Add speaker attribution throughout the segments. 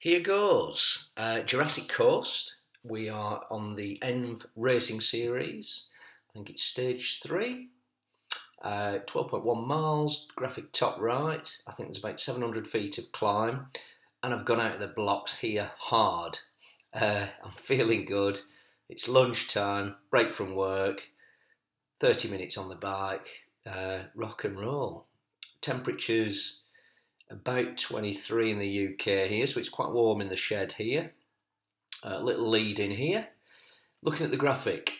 Speaker 1: Here goes. Jurassic Coast. We are on the Zwift Racing series. I think it's stage 3. 12.1 miles, graphic top right. I think there's about 700 feet of climb. And I've gone out of the blocks here hard. I'm feeling good. It's lunchtime, break from work, 30 minutes on the bike, rock and roll. Temperatures about 23 in the UK here, so it's quite warm in the shed here. A little lead in here. Looking at the graphic,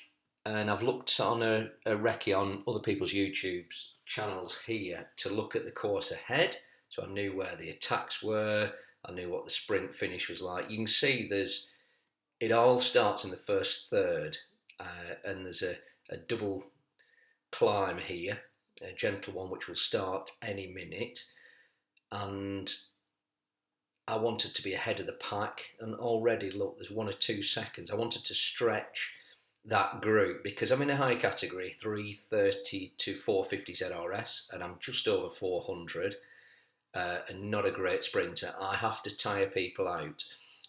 Speaker 1: and I've looked on a recce on other people's YouTube channels here to look at the course ahead, so I knew where the attacks were, I knew what the sprint finish was like. You can see it all starts in the first third, and there's a double climb here, a gentle one which will start any minute. And I wanted to be ahead of the pack, and already look, there's 1 or 2 seconds. I wanted to stretch that group because I'm in a high category, 330 to 450 ZRS, and I'm just over 400, and not a great sprinter. I have to tire people out.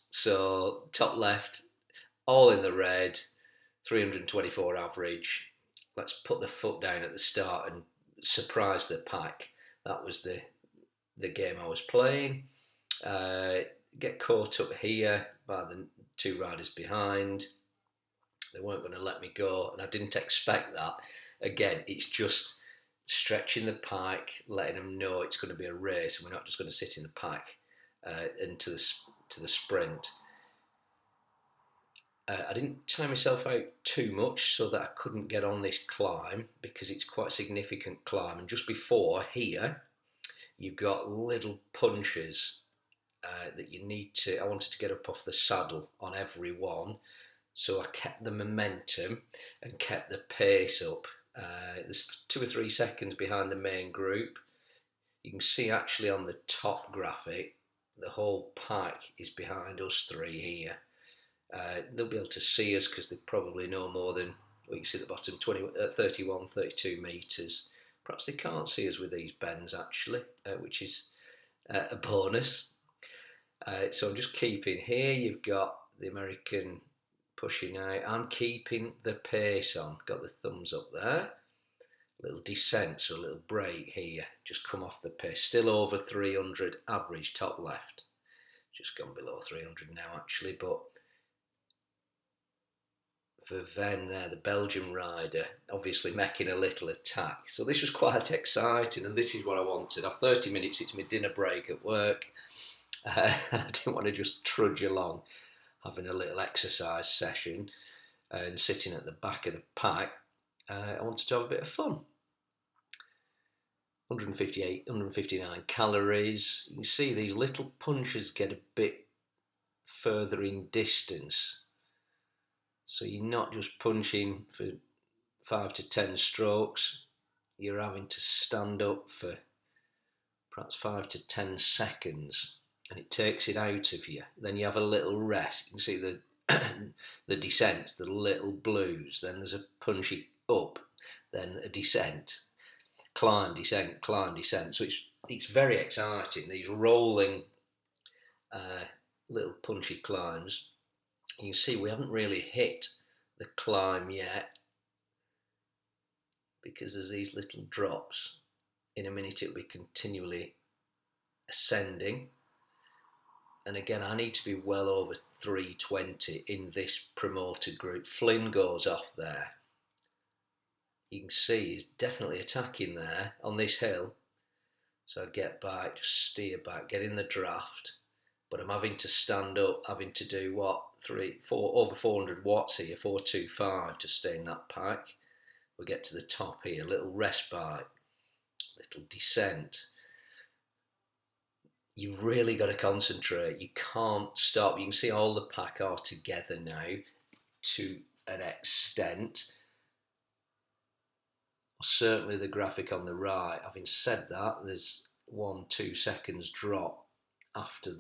Speaker 1: So top left, all in the red, 324 average. Let's put the foot down at the start and surprise the pack. That was the game I was playing. Get caught up here by the 2 riders behind. They weren't going to let me go, and I didn't expect that. Again, it's just stretching the pack, letting them know it's going to be a race, and we're not just going to sit in the pack into the sprint. I didn't tie myself out too much so that I couldn't get on this climb, because it's quite a significant climb. And just before here, you've got little punches that you need to. I wanted to get up off the saddle on every one, so I kept the momentum and kept the pace up. There's 2 or 3 seconds behind the main group. You can see actually on the top graphic, the whole pack is behind us 3 here. They'll be able to see us because they probably know more than what you see at the bottom, 31, 32 metres. Perhaps they can't see us with these bends actually, which is a bonus. So I'm just keeping here. You've got the American pushing out. I'm keeping the pace on. Got the thumbs up there. Little descent, so a little break here. Just come off the pace. Still over 300 average top left. Just gone below 300 now actually, but for Ven there, the Belgian rider, obviously making a little attack. So this was quite exciting, and this is what I wanted. I've 30 minutes, it's my dinner break at work. I didn't want to just trudge along, having a little exercise session and sitting at the back of the pack. I wanted to have a bit of fun. 158, 159 calories. You can see these little punches get a bit further in distance. So you're not just punching for 5 to 10 strokes. You're having to stand up for perhaps 5 to 10 seconds, and it takes it out of you. Then you have a little rest. You can see the descents, the little blues. Then there's a punchy up, then a descent, climb, descent, climb, descent. So it's very exciting. These rolling little punchy climbs. You can see we haven't really hit the climb yet because there's these little drops. In a minute it'll be continually ascending. And again, I need to be well over 320 in this promoted group. Flynn goes off there. You can see he's definitely attacking there on this hill. So I get back, just steer back, get in the draft. But I'm having to stand up, having to do what? Over 400 watts here, 425 to stay in that pack. We'll get to the top here, little respite, little descent. You've really got to concentrate. You can't stop. You can see all the pack are together now to an extent. Certainly the graphic on the right. Having said that, there's 1-2 seconds drop after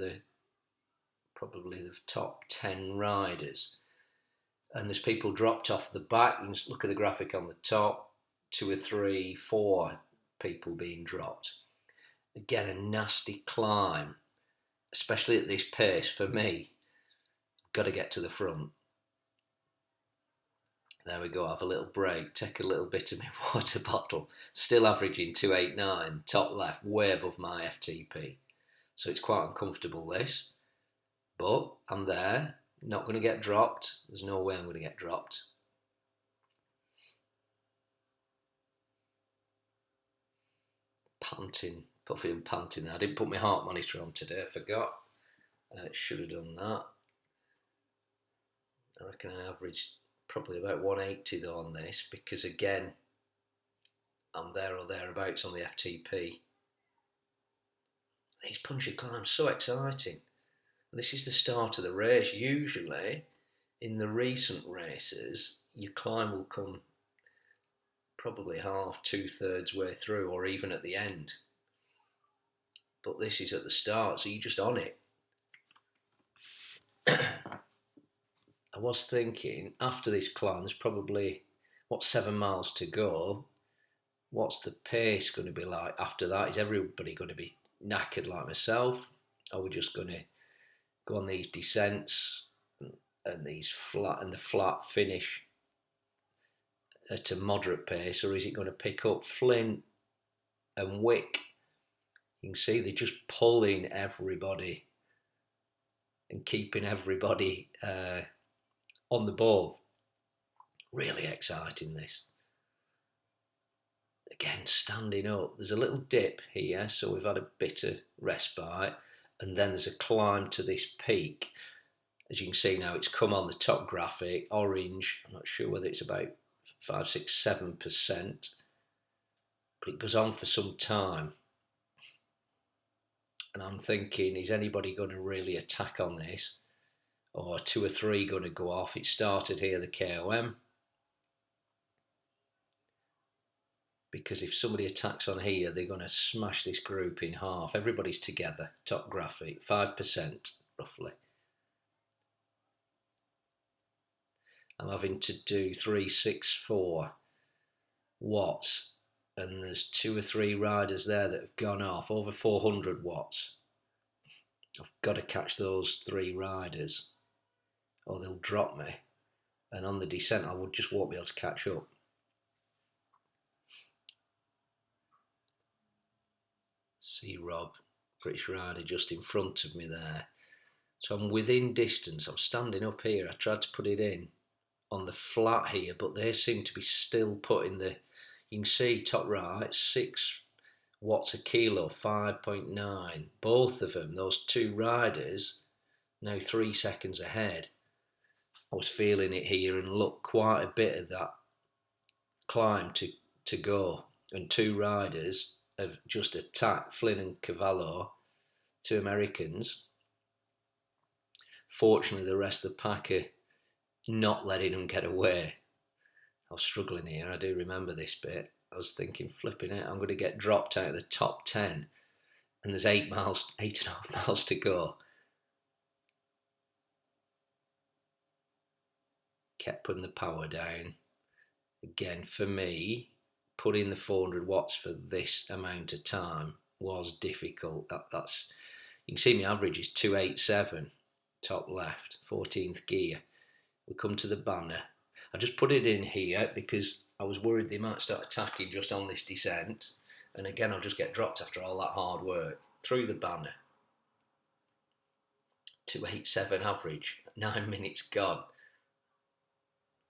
Speaker 1: probably the top 10 riders, and there's people dropped off the back. You can look at the graphic on the top, 2 or 3, 4 people being dropped. Again, a nasty climb, especially at this pace, for me, got to get to the front. There we go, have a little break, take a little bit of my water bottle. Still averaging 289, top left, way above my FTP. So it's quite uncomfortable, this. But I'm there, not going to get dropped. There's no way I'm going to get dropped. Panting, puffy and panting. I didn't put my heart monitor on today, I forgot. Should have done that. I reckon I averaged probably about 180 though on this, because again, I'm there or thereabouts on the FTP. These punchy climbs, so exciting. This is the start of the race. Usually, in the recent races, your climb will come probably half, 2/3 way through, or even at the end. But this is at the start, so you're just on it. I was thinking, after this climb, there's probably, 7 miles to go. What's the pace going to be like after that? Is everybody going to be knackered like myself? Or are we just going to go on these descents and the flat finish at a moderate pace, or is it going to pick up? Flint and Wick, you can see they're just pulling everybody and keeping everybody on the ball. Really exciting, this. Again, standing up. There's a little dip here, so we've had a bit of respite, and then there's a climb to this peak. As you can see now, it's come on the top graphic, orange. I'm not sure whether it's about 5, 6, 7%, but it goes on for some time. And I'm thinking, is anybody going to really attack on this? Or 2 or 3 going to go off? It started here, the KOM. Because if somebody attacks on here, they're going to smash this group in half. Everybody's together, top graphic, 5% roughly. I'm having to do 364 watts, and there's 2 or 3 riders there that have gone off, over 400 watts. I've got to catch those 3 riders, or they'll drop me, and on the descent I just won't be able to catch up. See Rob, British rider, just in front of me there. So I'm within distance. I'm standing up here. I tried to put it in on the flat here, but they seem to be still putting the, you can see top right, 6 watts a kilo, 5.9. Both of them, those 2 riders, now 3 seconds ahead. I was feeling it here, and look, quite a bit of that climb to go, and 2 riders have just attacked Flynn and Cavallo, 2 Americans. Fortunately, the rest of the pack are not letting them get away. I was struggling here, I do remember this bit. I was thinking, flipping it, I'm going to get dropped out of the top 10, and there's 8.5 miles to go. Kept putting the power down. Again, for me, putting the 400 watts for this amount of time was difficult. That's, you can see my average is 287, top left, 14th gear. We come to the banner. I just put it in here because I was worried they might start attacking just on this descent, and again I'll just get dropped after all that hard work. Through the banner, 287 average, 9 minutes gone.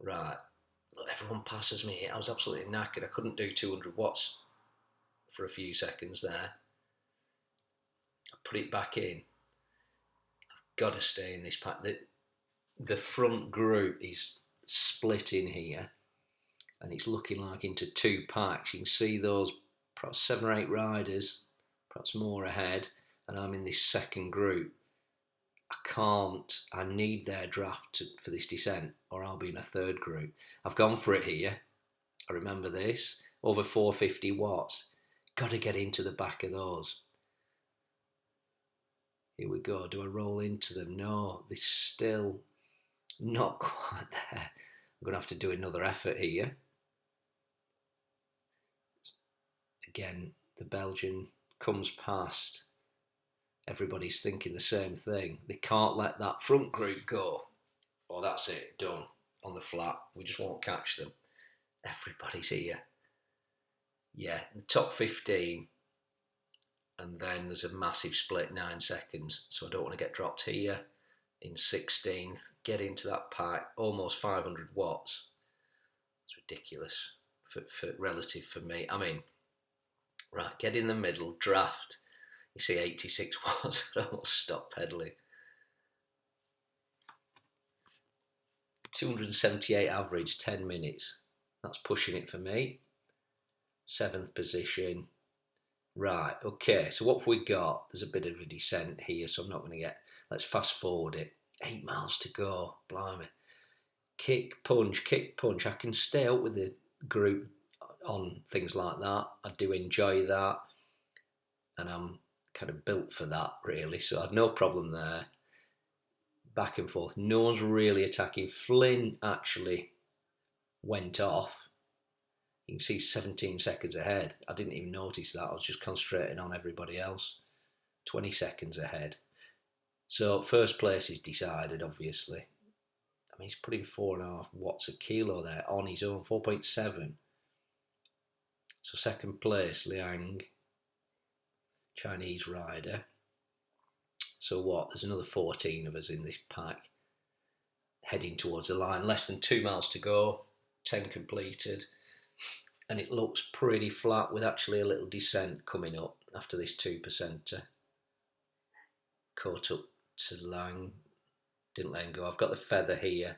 Speaker 1: Right, look, everyone passes me. I was absolutely knackered. I couldn't do 200 watts for a few seconds there. I put it back in. I've got to stay in this pack. The front group is split in here, and it's looking like into 2 packs. You can see those perhaps 7 or 8 riders, perhaps more ahead, and I'm in this second group. I need their draft for this descent, or I'll be in a third group. I've gone for it here. I remember this, over 450 watts. Got to get into the back of those. Here we go. Do I roll into them? No, they're still not quite there. I'm going to have to do another effort here. Again, the Belgian comes past. everybody's thinking the same thing. They can't let that front group go. Oh, that's it, done. On the flat. We just won't catch them. Everybody's here. Yeah, the top 15. And then there's a massive split, 9 seconds. So I don't want to get dropped here in 16th. Get into that pack, almost 500 watts. It's ridiculous for relative for me. I mean, right, get in the middle, draft. You see 86 watts. I almost stop pedalling. 278 average, 10 minutes. That's pushing it for me. 7th position. Right, okay, so what have we got? There's a bit of a descent here, so I'm not going to get... Let's fast forward it. 8 miles to go, blimey. Kick, punch. I can stay up with the group on things like that. I do enjoy that. And I'm kind of built for that, really. So I had no problem there. Back and forth. No one's really attacking. Flynn actually went off. You can see 17 seconds ahead. I didn't even notice that. I was just concentrating on everybody else. 20 seconds ahead. So first place is decided, obviously. I mean, he's putting 4.5 watts a kilo there on his own, 4.7. So second place, Liang, Chinese rider. So what? There's another 14 of us in this pack heading towards the line. Less than 2 miles to go, 10 completed. And it looks pretty flat with actually a little descent coming up after this 2%er. Caught up to Lang. Didn't let him go. I've got the feather here.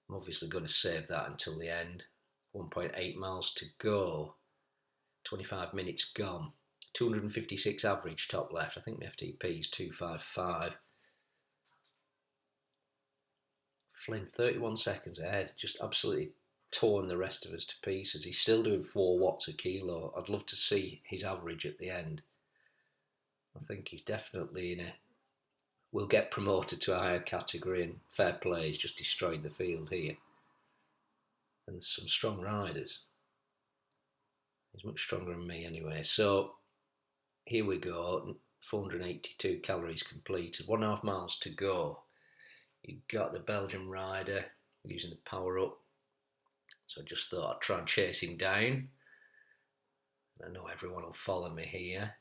Speaker 1: I'm obviously going to save that until the end. 1.8 miles to go. 25 minutes gone. 256 average top left. I think my FTP is 255. Flynn 31 seconds ahead. Just absolutely torn the rest of us to pieces. He's still doing 4 watts a kilo. I'd love to see his average at the end. I think he's definitely in a... We'll get promoted to a higher category, and fair play, he's just destroyed the field here. And there's some strong riders. He's much stronger than me anyway. So here we go. 482 calories completed. 1.5 miles to go. You've got the Belgian rider using the power up. So I just thought I'd try and chase him down. I know everyone will follow me here.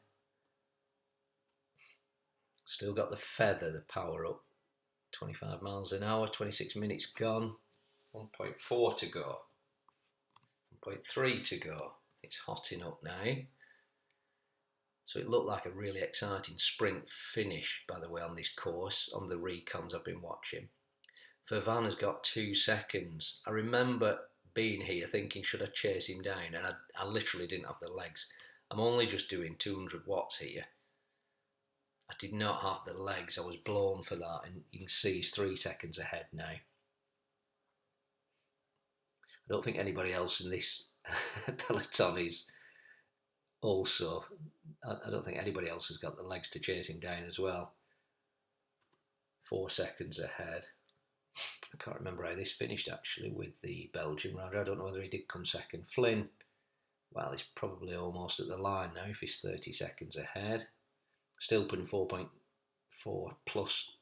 Speaker 1: Still got the feather, the power up. 25 miles an hour, 26 minutes gone. 1.4 to go. 1.3 to go. It's hotting up now. So it looked like a really exciting sprint finish, by the way, on this course, on the recons I've been watching. Vervan has got 2 seconds. I remember being here thinking, should I chase him down? And I literally didn't have the legs. I'm only just doing 200 watts here. I did not have the legs. I was blown for that. And you can see he's 3 seconds ahead now. I don't think anybody else in this peloton is also... I don't think anybody else has got the legs to chase him down as well. 4 seconds ahead. I can't remember how this finished actually with the Belgian rider. I don't know whether he did come second. Flynn, well, he's probably almost at the line now if he's 30 seconds ahead. Still putting 4.4 plus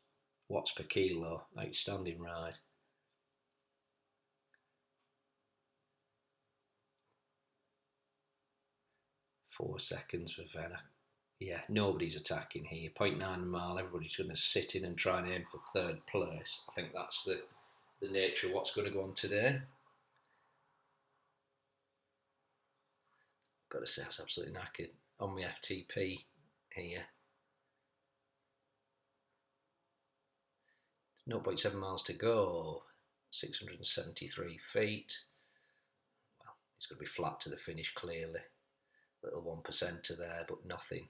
Speaker 1: watts per kilo. Outstanding ride. Four seconds for Venner. Yeah, nobody's attacking here. 0.9 mile, everybody's going to sit in and try and aim for third place. I think that's the nature of what's going to go on today. Got to say, I was absolutely knackered on my FTP here. 0.7 miles to go. 673 feet. Well, it's going to be flat to the finish clearly. Little 1%er there, but nothing.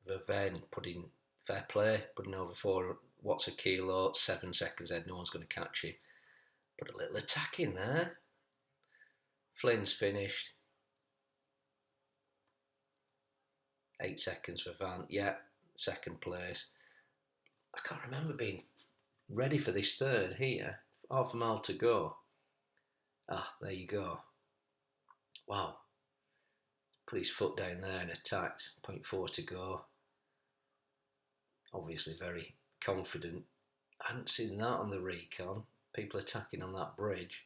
Speaker 1: Verven putting fair play, putting over 4 watts a kilo, 7 seconds ahead, no one's going to catch him. Put a little attack in there. Flynn's finished. 8 seconds for Van, yeah, second place. I can't remember being ready for this third here. Half a mile to go. Ah, there you go. Wow. Put his foot down there and attacked. 0.4 to go. Obviously very confident. I hadn't seen that on the recon. People attacking on that bridge.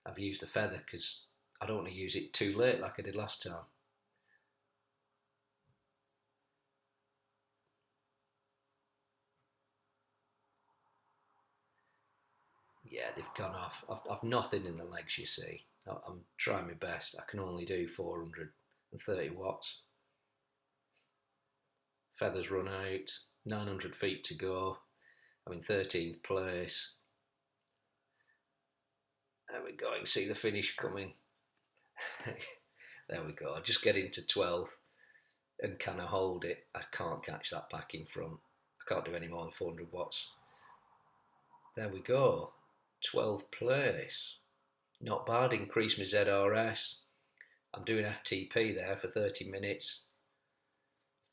Speaker 1: I've used the feather because I don't want to use it too late like I did last time. Yeah, they've gone off. I've nothing in the legs, you see. I'm trying my best. I can only do 430 watts. Feathers run out. 900 feet to go. I'm in 13th place. There we go. You can see the finish coming. There we go. Just get into 12th and kind of hold it. I can't catch that pack in front. I can't do any more than 400 watts. There we go. 12th place. Not bad. Increase my ZRS. I'm doing FTP there for 30 minutes.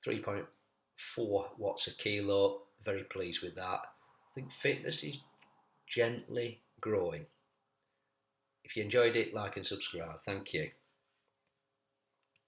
Speaker 1: 3.4 watts a kilo. Very pleased with that. I think fitness is gently growing. If you enjoyed it, like and subscribe. Thank you.